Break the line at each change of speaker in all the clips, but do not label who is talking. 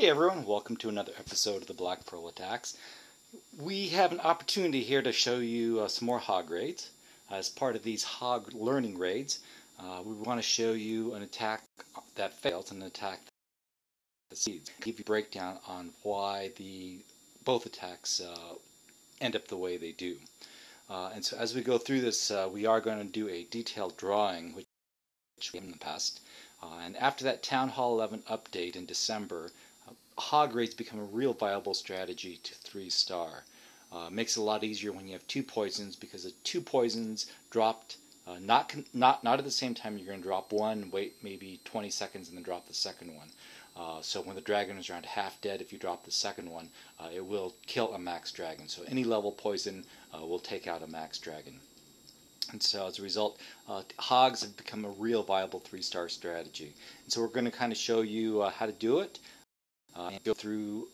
Hey everyone, welcome to another episode of the BlackPearl attacks. We have an opportunity here to show you some more hog raids. As part of these hog learning raids, we want to show you an attack that fails and an attack that succeeds. Give you a breakdown on why both attacks end up the way they do. And so as we go through this, we are going to do a detailed drawing, which we have in the past. And after that Town Hall 11 update in December, hog raids become a real viable strategy to 3-star. Makes it a lot easier when you have two poisons, because the two poisons dropped not at the same time. You're going to drop one, wait maybe 20 seconds, and then drop the second one. So when the dragon is around half dead, if you drop the second one, it will kill a max dragon. So any level poison will take out a max dragon. And so as a result, hogs have become a real viable 3-star strategy. And so we're going to kind of show you how to do it. And go through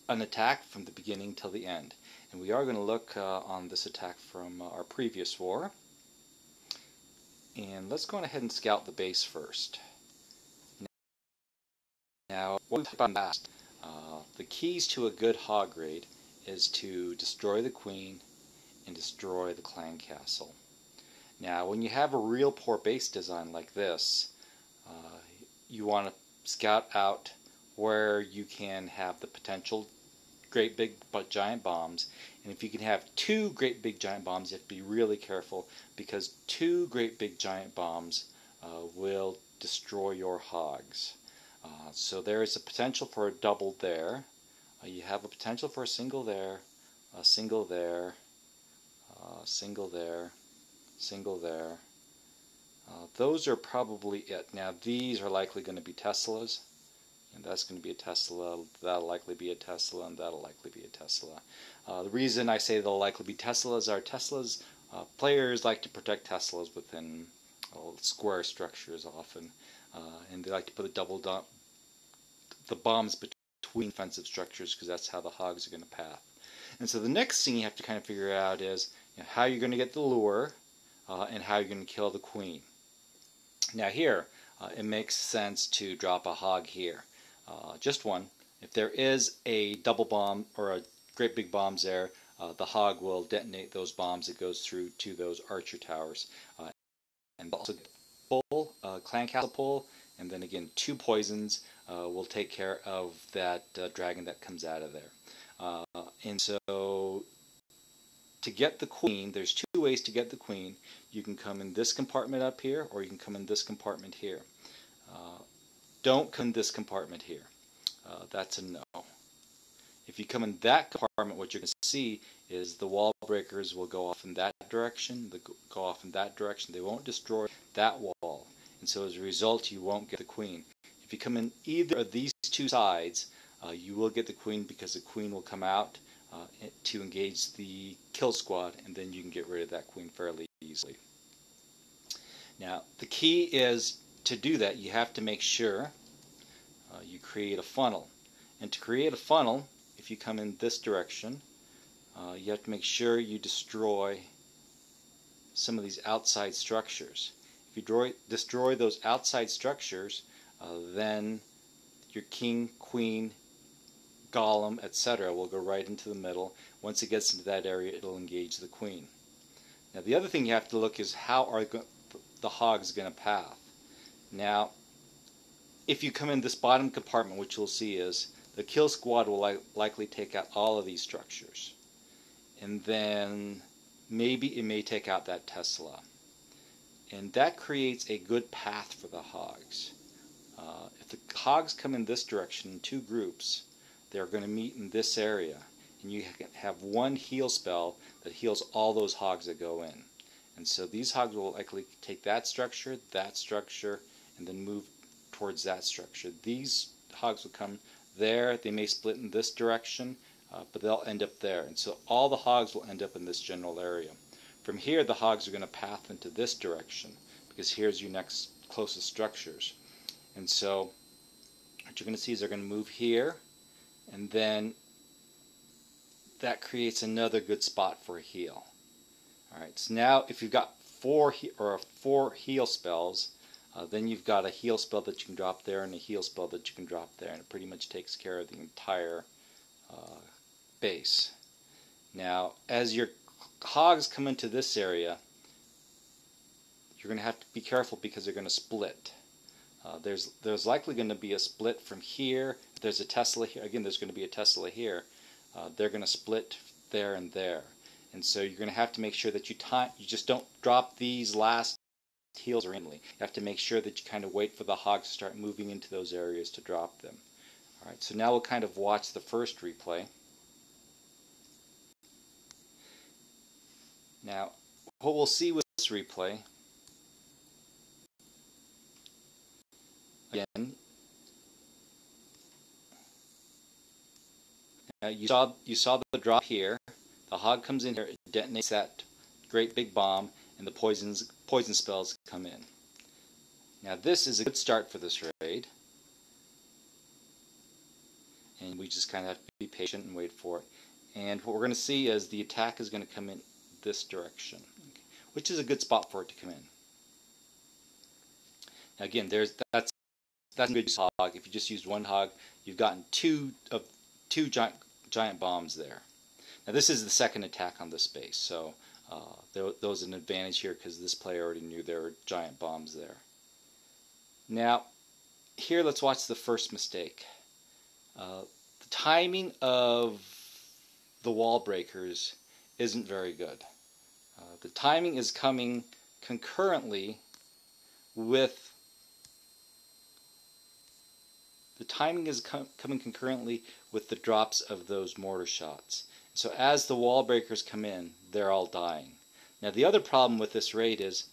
an attack from the beginning till the end. And we are going to look on this attack from our previous war. And let's go ahead and scout the base first. Now, what we've talked about last, the keys to a good hog raid is to destroy the queen and destroy the clan castle. Now, when you have a real poor base design like this, you want to scout out where you can have the potential great big giant bombs. And if you can have two great big giant bombs, you have to be really careful, because two great big giant bombs will destroy your hogs. So there is a potential for a double there. You have a potential for a single there, a single there, single there, single there. Those are probably it. Now these are likely going to be Teslas. And that's going to be a Tesla, that'll likely be a Tesla, and that'll likely be a Tesla. The reason I say they'll likely be Teslas are Teslas, players like to protect Teslas within square structures often. And they like to put the bombs between defensive structures, because that's how the hogs are going to path. And so the next thing you have to kind of figure out is how you're going to get the lure and how you're going to kill the queen. Now here, it makes sense to drop a hog here. Just one. If there is a double bomb or a great big bombs there, the hog will detonate those bombs that goes through to those archer towers. And also pull, clan castle pull, and then again two poisons will take care of that dragon that comes out of there. And so to get the queen, there's two ways to get the queen. You can come in this compartment up here, or you can come in this compartment here. Don't come in this compartment here. That's a no. If you come in that compartment, what you're going to see is the wall breakers will go off in that direction, go off in that direction. They won't destroy that wall. And so as a result, you won't get the queen. If you come in either of these two sides, you will get the queen, because the queen will come out to engage the kill squad, and then you can get rid of that queen fairly easily. Now, the key is, to do that, you have to make sure you create a funnel. And to create a funnel, if you come in this direction, you have to make sure you destroy some of these outside structures. If you destroy those outside structures, then your king, queen, golem, etc. will go right into the middle. Once it gets into that area, it'll engage the queen. Now the other thing you have to look is, how are the hogs going to path? Now, if you come in this bottom compartment, what you'll see is the kill squad will likely take out all of these structures. And then maybe it may take out that Tesla. And that creates a good path for the hogs. If the hogs come in this direction in two groups, they're going to meet in this area. And you can have one heal spell that heals all those hogs that go in. And so these hogs will likely take that structure, and then move towards that structure. These hogs will come there. They may split in this direction, but they'll end up there. And so all the hogs will end up in this general area. From here, the hogs are going to path into this direction, because here's your next closest structures. And so what you're going to see is they're going to move here, and then that creates another good spot for a heal. Alright, so now if you've got four heal spells, then you've got a heal spell that you can drop there and a heal spell that you can drop there, and it pretty much takes care of the entire base. Now, as your hogs come into this area, you're going to have to be careful because they're going to split. There's likely going to be a split from here. There's a Tesla here. Again, there's going to be a Tesla here. They're going to split there and there. And so you're going to have to make sure that you just don't drop these last heals randomly. You have to make sure that you kind of wait for the hogs to start moving into those areas to drop them. All right, so now we'll kind of watch the first replay. Now, what we'll see with this replay, again, you saw the drop here. The hog comes in here, it detonates that great big bomb, and the poison spells come in. Now this is a good start for this raid, and we just kind of have to be patient and wait for it. And what we're going to see is the attack is going to come in this direction, okay, which is a good spot for it to come in. Now again, that's a good hog. If you just used one hog, you've gotten two giant bombs there. Now this is the second attack on this base, so there was an advantage here because this player already knew there were giant bombs there. Now, here let's watch the first mistake. The timing of the wall breakers isn't very good. The timing is coming concurrently with coming concurrently with the drops of those mortar shots. So as the wall breakers come in, they're all dying. Now the other problem with this raid is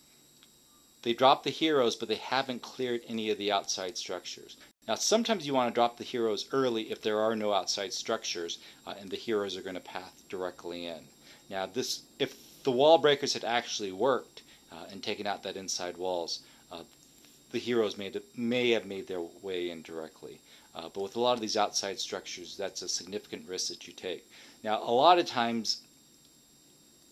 they drop the heroes, but they haven't cleared any of the outside structures. Now sometimes you want to drop the heroes early if there are no outside structures, and the heroes are going to path directly in. Now if the wall breakers had actually worked and taken out that inside walls, the heroes may have made their way in directly. But with a lot of these outside structures, that's a significant risk that you take. Now, a lot of times,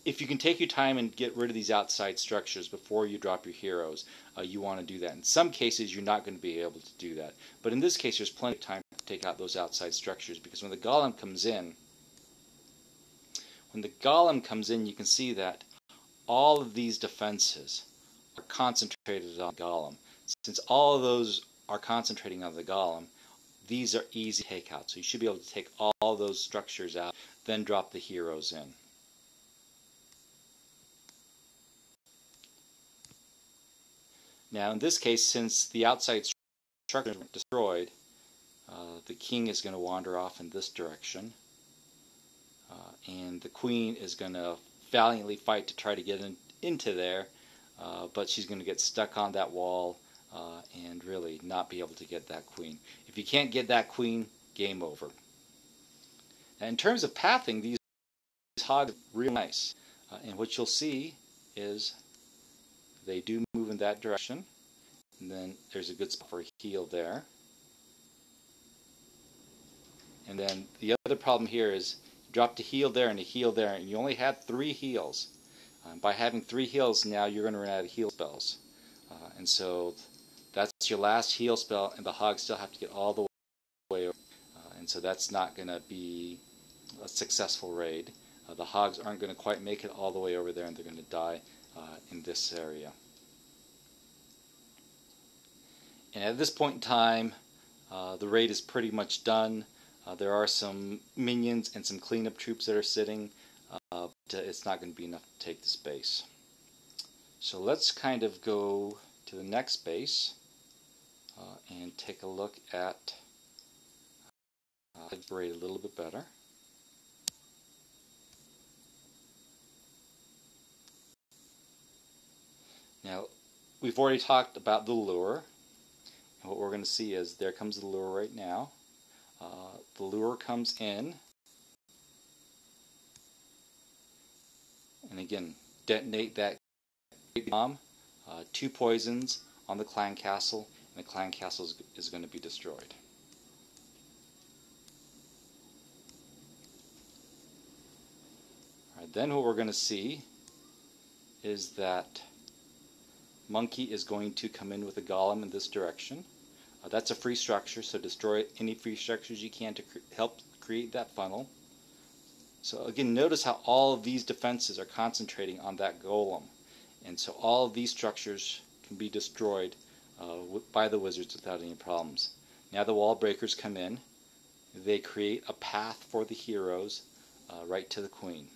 if you can take your time and get rid of these outside structures before you drop your heroes, you want to do that. In some cases, you're not going to be able to do that. But in this case, there's plenty of time to take out those outside structures, because when the golem comes in, you can see that all of these defenses are concentrated on the golem. Since all of those are concentrating on the golem, these are easy takeouts. So you should be able to take all those structures out, then drop the heroes in. Now in this case, since the outside structures were destroyed, the king is going to wander off in this direction, and the queen is going to valiantly fight to try to get into there, but she's going to get stuck on that wall and really not be able to get that queen. If you can't get that queen, game over. Now, in terms of pathing, these hogs are real nice, and what you'll see is they do move in that direction, and then there's a good spot for a heal there. And then the other problem here is you dropped a heal there and a heal there, and you only had 3 heals. By having 3 heals, now you're going to run out of heal spells. And so that's your last heal spell, and the hogs still have to get all the way over. And so that's not going to be a successful raid. The hogs aren't going to quite make it all the way over there, and they're going to die in this area. And at this point in time, the raid is pretty much done. There are some minions and some cleanup troops that are sitting, but it's not going to be enough to take the space. So let's kind of go to the next base and take a look at the raid a little bit better. Now, we've already talked about the lure, and what we're going to see is there comes the lure right now. The lure comes in, and again, detonate that bomb, 2 poisons on the clan castle, and the clan castle is going to be destroyed. All right, then what we're going to see is that monkey is going to come in with a golem in this direction. That's a free structure, so destroy any free structures you can to help create that funnel. So again, notice how all of these defenses are concentrating on that golem. And so all of these structures can be destroyed by the wizards without any problems. Now the wall breakers come in. They create a path for the heroes right to the queen.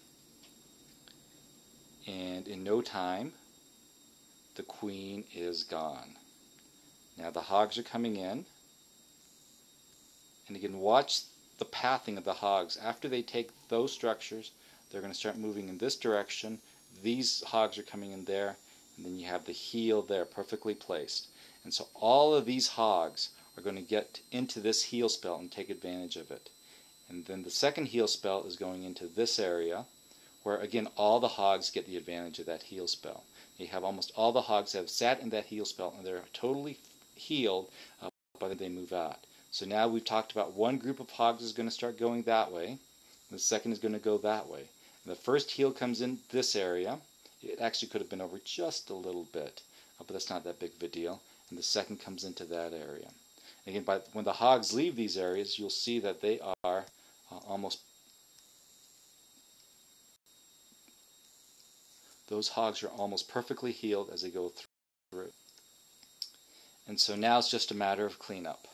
And in no time, the queen is gone. Now the hogs are coming in. And again, watch the pathing of the hogs. After they take those structures, they're going to start moving in this direction. These hogs are coming in there, and then you have the heel there, perfectly placed. And so all of these hogs are going to get into this heal spell and take advantage of it. And then the second heal spell is going into this area, where again all the hogs get the advantage of that heal spell. You have almost all the hogs that have sat in that heal spell, and they're totally healed by the time they move out. So now we've talked about one group of hogs is going to start going that way, and the second is going to go that way. And the first heal comes in this area. It actually could have been over just a little bit, but that's not that big of a deal. And the second comes into that area. And again, when the hogs leave these areas, you'll see that they are those hogs are almost perfectly healed as they go through. And so now it's just a matter of cleanup.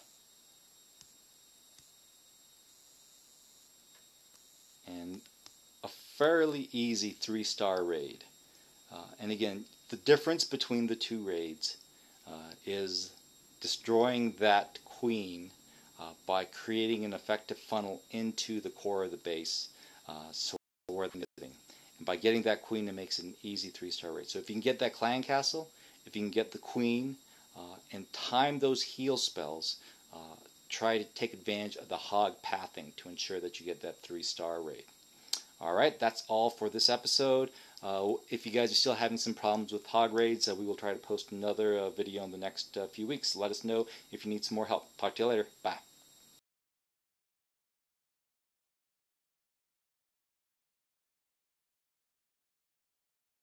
And a fairly easy 3-star raid. And again, the difference between the two raids is destroying that queen by creating an effective funnel into the core of the base, so where they're sitting. And by getting that queen, it makes it an easy 3-star raid. So if you can get that clan castle, if you can get the queen, and time those heal spells, try to take advantage of the hog pathing to ensure that you get that 3-star raid. Alright, that's all for this episode. If you guys are still having some problems with hog raids, we will try to post another video in the next few weeks. Let us know if you need some more help. Talk to you later. Bye.